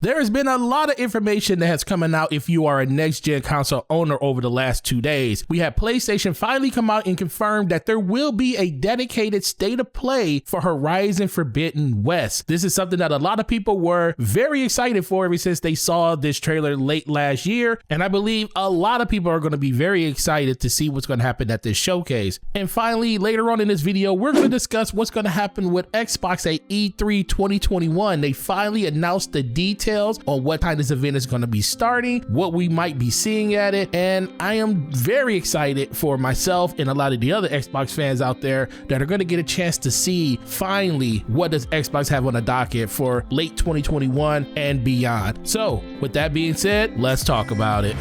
There has been a lot of information that has coming out if you are a next-gen console owner over the last 2 days. We had PlayStation finally come out and confirm that there will be a dedicated state of play for Horizon Forbidden West. This is something that a lot of people were very excited for ever since they saw this trailer late last year, and I believe a lot of people are going to be very excited to see what's going to happen at this showcase. And finally, later on in this video, we're going to discuss what's going to happen with Xbox at E3 2021. They finally announced the details on what time this event is going to be starting, what we might be seeing at it, and I am very excited for myself and a lot of the other Xbox fans out there that are going to get a chance to see finally what does Xbox have on the docket for late 2021 and beyond. So with that being said, let's talk about it.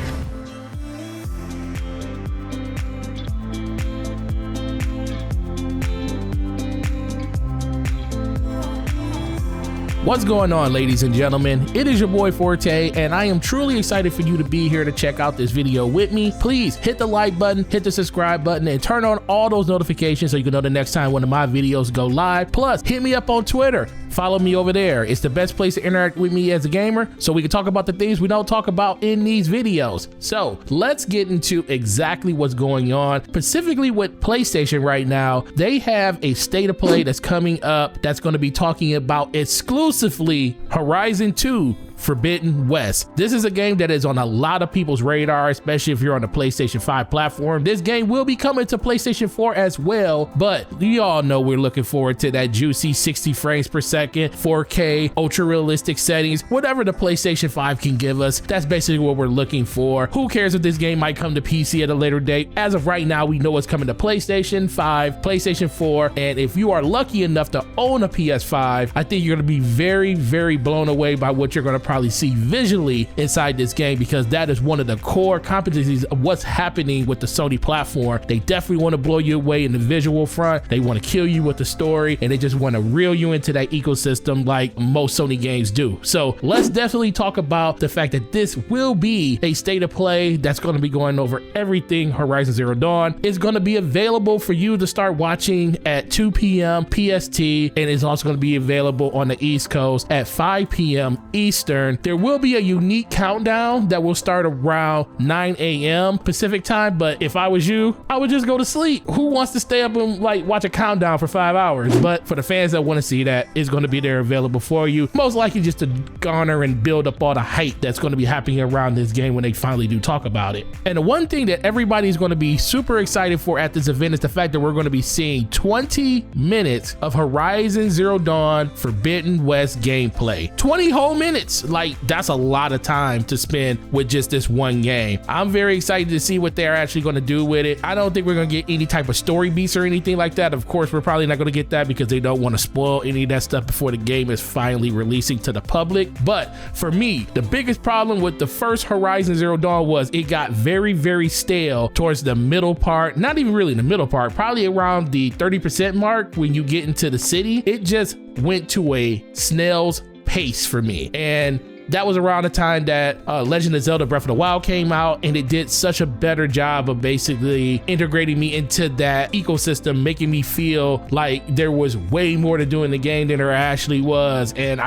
What's going on, ladies and gentlemen? It is your boy Forte, and I am truly excited for you to be here to check out this video with me. Please hit the like button, hit the subscribe button, and turn on all those notifications so you can know the next time one of my videos go live. Plus, hit me up on Twitter. Follow me over there. It's the best place to interact with me as a gamer, so we can talk about the things we don't talk about in these videos. So let's get into exactly what's going on, specifically with PlayStation right now. They have a state of play that's coming up that's going to be talking about exclusively Horizon 2 Forbidden West. This is a game that is on a lot of people's radar, especially if you're on the PlayStation 5 platform. This game will be coming to PlayStation 4 as well, but you all know we're looking forward to that juicy 60 frames per second, 4K, ultra realistic settings, whatever the PlayStation 5 can give us. That's basically what we're looking for. Who cares if this game might come to PC at a later date? As of right now, we know it's coming to PlayStation 5, PlayStation 4, and if you are lucky enough to own a PS5, I think you're going to be very, very blown away by what you're going to probably see visually inside this game, because that is one of the core competencies of what's happening with the Sony platform. They definitely want to blow you away in the visual front. They want to kill you with the story, and they just want to reel you into that ecosystem like most Sony games do. So let's definitely talk about the fact that this will be a state of play that's going to be going over everything Horizon Zero Dawn. It's going to be available for you to start watching at 2 p.m. PST, and it's also going to be available on the East Coast at 5 p.m. Eastern. There will be a unique countdown that will start around 9 a.m. Pacific time, but if I was you, I would just go to sleep. Who wants to stay up and like watch a countdown for 5 hours? But for the fans that want to see that, it's going to be there available for you, most likely just to garner and build up all the hype that's going to be happening around this game when they finally do talk about it. And the one thing that everybody's going to be super excited for at this event is the fact that we're going to be seeing 20 minutes of Horizon Zero Dawn Forbidden West gameplay. 20 whole minutes. Like, that's a lot of time to spend with just this one game. I'm very excited to see what they're actually going to do with it. I don't think we're going to get any type of story beats or anything like that. Of course, we're probably not going to get that because they don't want to spoil any of that stuff before the game is finally releasing to the public. But for me, the biggest problem with the first Horizon Zero Dawn was it got very, very stale towards the middle part. Not even really the middle part, probably around the 30% mark when you get into the city. It just went to a snail's pace for me, and that was around the time that Legend of Zelda Breath of the Wild came out, and it did such a better job of basically integrating me into that ecosystem, making me feel like there was way more to do in the game than there actually was. And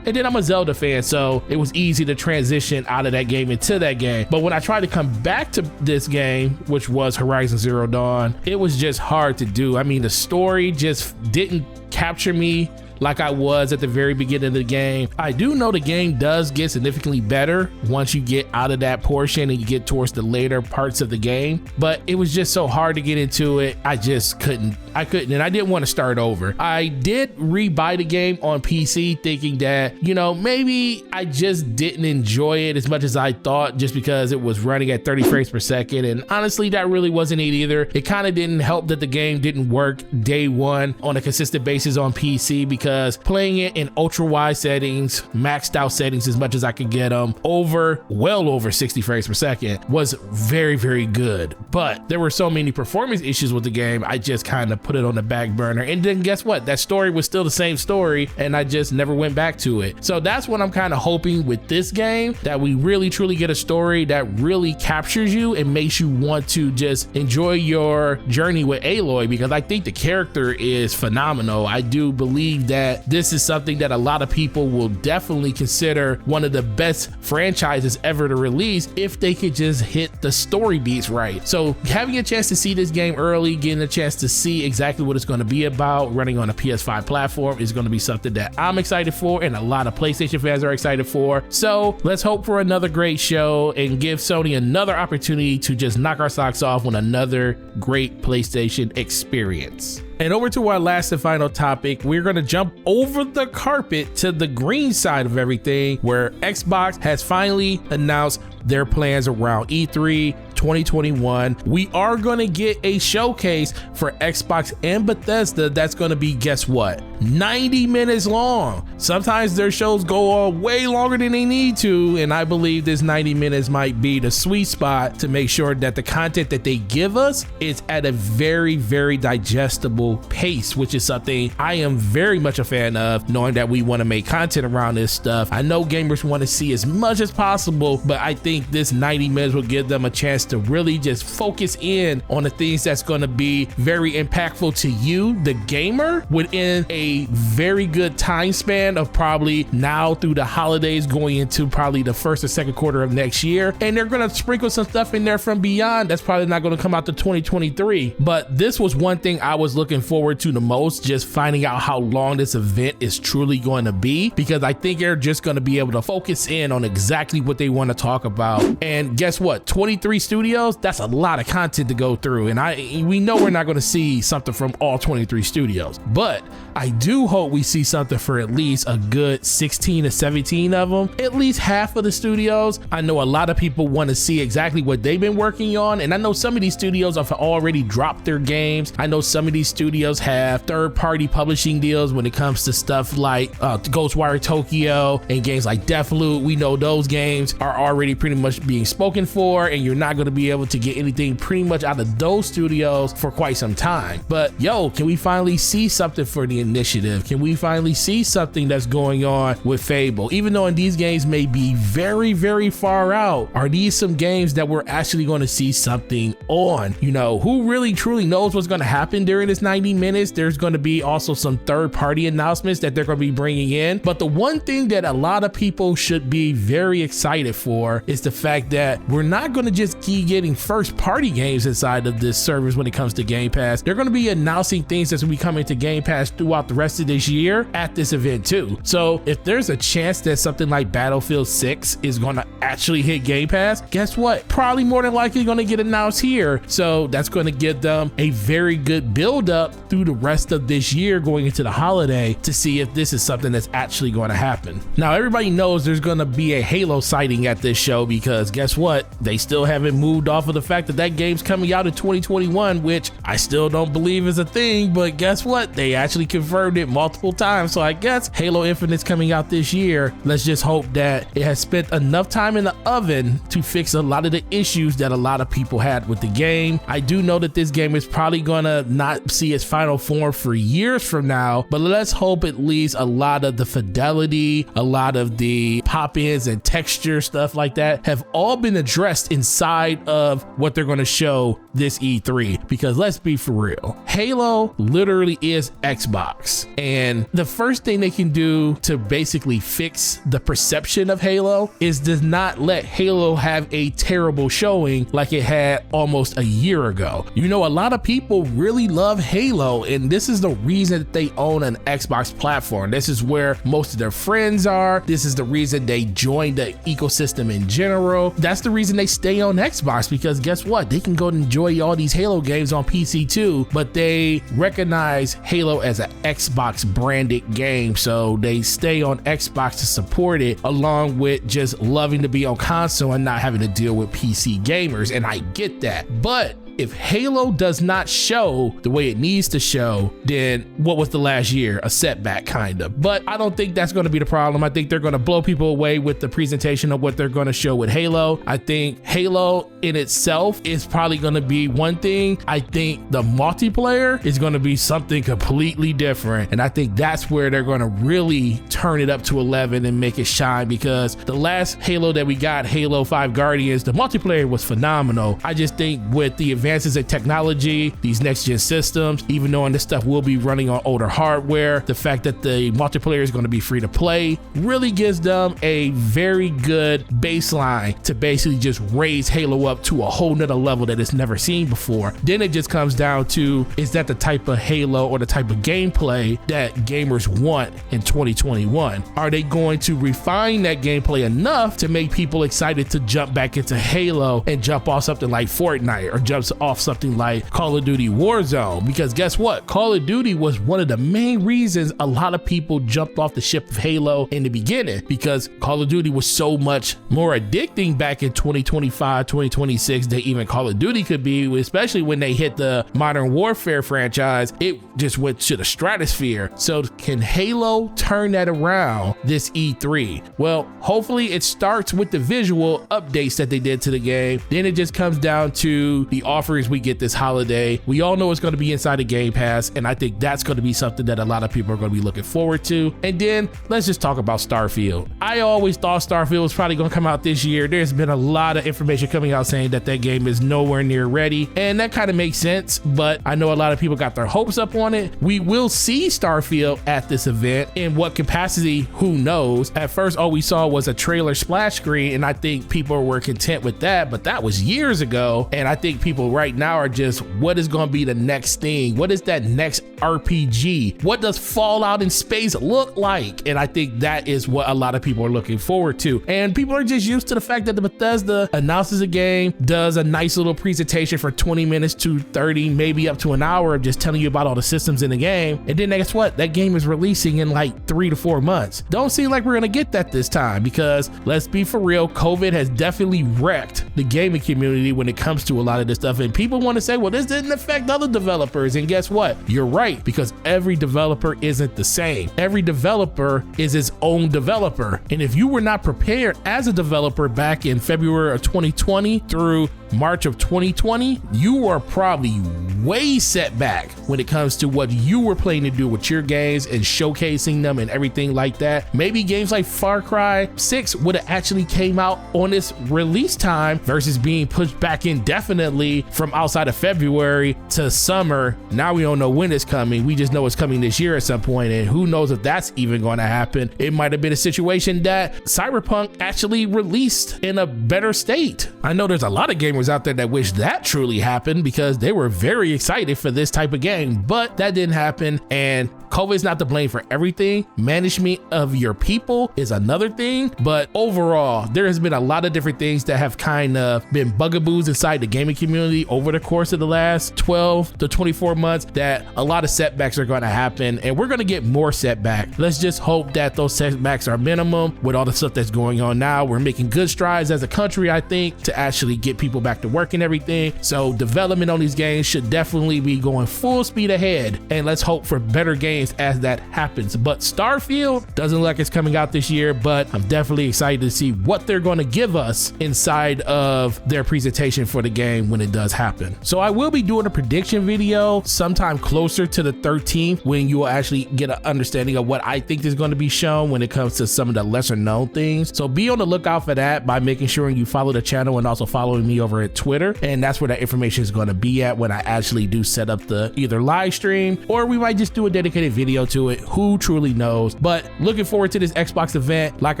then I'm a Zelda fan, so it was easy to transition out of that game into that game. But when I tried to come back to this game, which was Horizon Zero Dawn, it was just hard to do. I mean, the story just didn't capture me like I was at the very beginning of the game. I do know the game does get significantly better once you get out of that portion and you get towards the later parts of the game, but it was just so hard to get into it. I couldn't, and I didn't want to start over. I did re-buy the game on PC thinking that, you know, maybe I just didn't enjoy it as much as I thought just because it was running at 30 frames per second, and honestly, that really wasn't it either. It kind of didn't help that the game didn't work day one on a consistent basis on PC, because playing it in ultra wide settings, maxed out settings as much as I could get them, well over 60 frames per second, was very, very good. But there were so many performance issues with the game, I just kind of put it on the back burner. And then guess what? That story was still the same story, and I just never went back to it. So that's what I'm kind of hoping with this game, that we really truly get a story that really captures you and makes you want to just enjoy your journey with Aloy, because I think the character is phenomenal. I do believe that this is something that a lot of people will definitely consider one of the best franchises ever to release if they could just hit the story beats right. So having a chance to see this game early, getting a chance to see exactly what it's going to be about, running on a PS5 platform is going to be something that I'm excited for, and a lot of PlayStation fans are excited for. So let's hope for another great show and give Sony another opportunity to just knock our socks off on another great PlayStation experience. And over to our last and final topic, we're going to jump over the carpet to the green side of everything, where Xbox has finally announced their plans around E3 2021. We are going to get a showcase for Xbox and Bethesda that's going to be, guess what, 90 minutes long. Sometimes their shows go on way longer than they need to, and I believe this 90 minutes might be the sweet spot to make sure that the content that they give us is at a very, very digestible pace, which is something I am very much a fan of, knowing that we want to make content around this stuff. I know gamers want to see as much as possible, but I think this 90 minutes will give them a chance to really just focus in on the things that's going to be very impactful to you, the gamer, within a very good time span of probably now through the holidays going into probably the first or second quarter of next year. And they're going to sprinkle some stuff in there from beyond that's probably not going to come out to 2023. But this was one thing I was looking forward to the most, just finding out how long this event is truly going to be, because I think they're just going to be able to focus in on exactly what they want to talk about. And guess what, 23 studios, that's a lot of content to go through, and we know we're not going to see something from all 23 studios, but I do hope we see something for at least a good 16 to 17 of them, at least half of the studios. I know a lot of people want to see exactly what they've been working on, and I know some of these studios have already dropped their games. I know some of these studios have third-party publishing deals when it comes to stuff like Ghostwire Tokyo and games like Deathloop. We know those games are already pretty much being spoken for, and you're not going to be able to get anything pretty much out of those studios for quite some time. But yo, can we finally see something for the initiative? Can we finally see something that's going on with Fable? Even though these games may be very, very far out, are these some games that we're actually going to see something on? You know, who really truly knows what's going to happen during this 90 minutes? There's going to be also some third-party announcements that they're going to be bringing in. But the one thing that a lot of people should be very excited for is the fact that we're not going to just keep getting first-party games inside of this service when it comes to Game Pass. They're going to be announcing things that's going to be coming to Game Pass throughout the rest of this year at this event too. So if there's a chance that something like Battlefield 6 is going to actually hit Game Pass, guess what? Probably more than likely going to get announced here. So that's going to give them a very good build up through the rest of this year going into the holiday to see if this is something that's actually going to happen. Now, everybody knows there's going to be a Halo sighting at this show, because guess what? They still haven't moved off of the fact that that game's coming out in 2021, which I still don't believe is a thing, but guess what? They actually confirmed it multiple times. So I guess Halo Infinite's coming out this year. Let's just hope that it has spent enough time in the oven to fix a lot of the issues that a lot of people had with the game. I do know that this game is probably gonna not see its final form for years from now, but let's hope at least a lot of the fidelity, a lot of the pop-ins and texture stuff like that have all been addressed inside of what they're going to show this E3. Because let's be for real, Halo literally is Xbox, and the first thing they can do to basically fix the perception of Halo is to not let Halo have a terrible showing like it had almost a year ago. You know, a lot of people really love Halo, and this is the reason that they own an Xbox platform. This is where most of their friends are. This is the reason they joined the ecosystem in general. That's the reason they stay on Xbox, because guess what? They can go and enjoy all these Halo games on PC too, but they recognize Halo as an Xbox branded game, so they stay on Xbox to support it, along with just loving to be on console and not having to deal with PC gamers. And I get that, but if Halo does not show the way it needs to show, then what was the last year? A setback, kind of. But I don't think that's going to be the problem. I think they're going to blow people away with the presentation of what they're going to show with Halo. I think Halo in itself is probably going to be one thing. I think the multiplayer is going to be something completely different. And I think that's where they're going to really turn it up to 11 and make it shine, because the last Halo that we got, Halo 5 Guardians, the multiplayer was phenomenal. I just think with the advances in technology, these next gen systems, even knowing this stuff will be running on older hardware, the fact that the multiplayer is going to be free to play really gives them a very good baseline to basically just raise Halo up to a whole nother level that it's never seen before. Then it just comes down to, is that the type of Halo or the type of gameplay that gamers want in 2021? Are they going to refine that gameplay enough to make people excited to jump back into Halo and jump off something like Fortnite or jumps off something like Call of Duty Warzone? Because guess what? Call of Duty was one of the main reasons a lot of people jumped off the ship of Halo in the beginning, because Call of Duty was so much more addicting back in 2025, 2026 than even Call of Duty could be, especially when they hit the Modern Warfare franchise. It just went to the stratosphere. So can Halo turn that around this E3? Well, hopefully it starts with the visual updates that they did to the game. Then it just comes down to the offers we get this holiday. We all know it's going to be inside the Game Pass, and I think that's going to be something that a lot of people are going to be looking forward to. And then let's just talk about Starfield. I always thought Starfield was probably going to come out this year. There's been a lot of information coming out saying that game is nowhere near ready, and that kind of makes sense, but I know a lot of people got their hopes up on it. We will see Starfield at this event. In what capacity, who knows? At first, all we saw was a trailer splash screen, and I think people were content with that, but that was years ago. And I think people right now are just, what is going to be the next thing? What is that next RPG? What does Fallout in space look like? And I think that is what a lot of people are looking forward to. And people are just used to the fact that the Bethesda announces a game, does a nice little presentation for 20 minutes to 30, maybe up to an hour of just telling you about all the systems in the game. And then guess what? That game is releasing in like 3 to 4 months. Don't seem like we're gonna get that this time, because let's be for real, COVID has definitely wrecked the gaming community when it comes to a lot of this stuff. And people want to say, well, this didn't affect other developers. And guess what? You're right, because every developer isn't the same. Every developer is its own developer. And if you were not prepared as a developer back in February of 2020 through March of 2020, you are probably way set back when it comes to what you were planning to do with your games and showcasing them and everything like that. Maybe games like Far Cry 6 would have actually came out on its release time versus being pushed back indefinitely from outside of February to summer. Now we don't know when it's coming. We just know it's coming this year at some point, and who knows if that's even going to happen. It might have been a situation that Cyberpunk actually released in a better state. I know there's a lot of gamers out there that wish that truly happened, because they were very excited for this type of game, but that didn't happen. And COVID is not to blame for everything. Management of your people is another thing, but overall, there has been a lot of different things that have kind of been bugaboos inside the gaming community over the course of the last 12 to 24 months, that a lot of setbacks are going to happen, and we're going to get more setbacks. Let's just hope that those setbacks are minimum with all the stuff that's going on now. We're making good strides as a country, I think, to actually get people back to work and everything. So development on these games should definitely be going full speed ahead, and let's hope for better games as that happens. But Starfield doesn't look like it's coming out this year, but I'm definitely excited to see what they're going to give us inside of their presentation for the game when it does happen. So I will be doing a prediction video sometime closer to the 13th, when you will actually get an understanding of what I think is going to be shown when it comes to some of the lesser known things. So be on the lookout for that by making sure you follow the channel and also following me over at Twitter. And that's where that information is going to be at when I actually do set up the either live stream, or we might just do a dedicated video to it. Who truly knows? But looking forward to this Xbox event. Like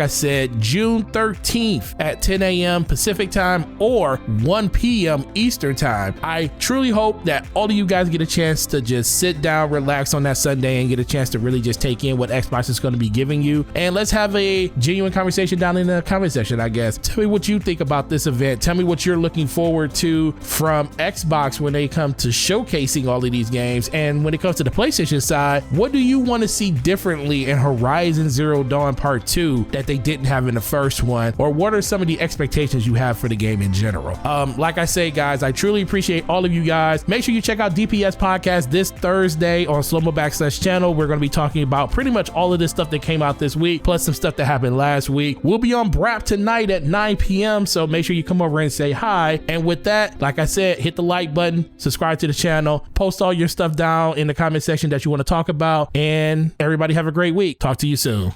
I said, June 13th at 10 a.m. Pacific time or 1 p.m. Eastern time. I truly hope that all of you guys get a chance to just sit down, relax on that Sunday, and get a chance to really just take in what Xbox is going to be giving you. And let's have a genuine conversation down in the comment section, I guess. Tell me what you think about this event. Tell me what you're looking forward to from Xbox when they come to showcasing all of these games. And when it comes to the PlayStation side, what do you want to see differently in Horizon Zero Dawn Part 2 that they didn't have in the first one? Or what are some of the expectations you have for the game in general? Like I say, guys, I truly appreciate all of you guys. Make sure you check out DPS Podcast this Thursday on Slowmo channel. We're going to be talking about pretty much all of this stuff that came out this week, plus some stuff that happened last week. We'll be on BRAP tonight at 9 p.m. So make sure you come over and say hi. And with that, like I said, hit the like button, subscribe to the channel, post all your stuff down in the comment section that you want to talk about, and everybody have a great week. Talk to you soon.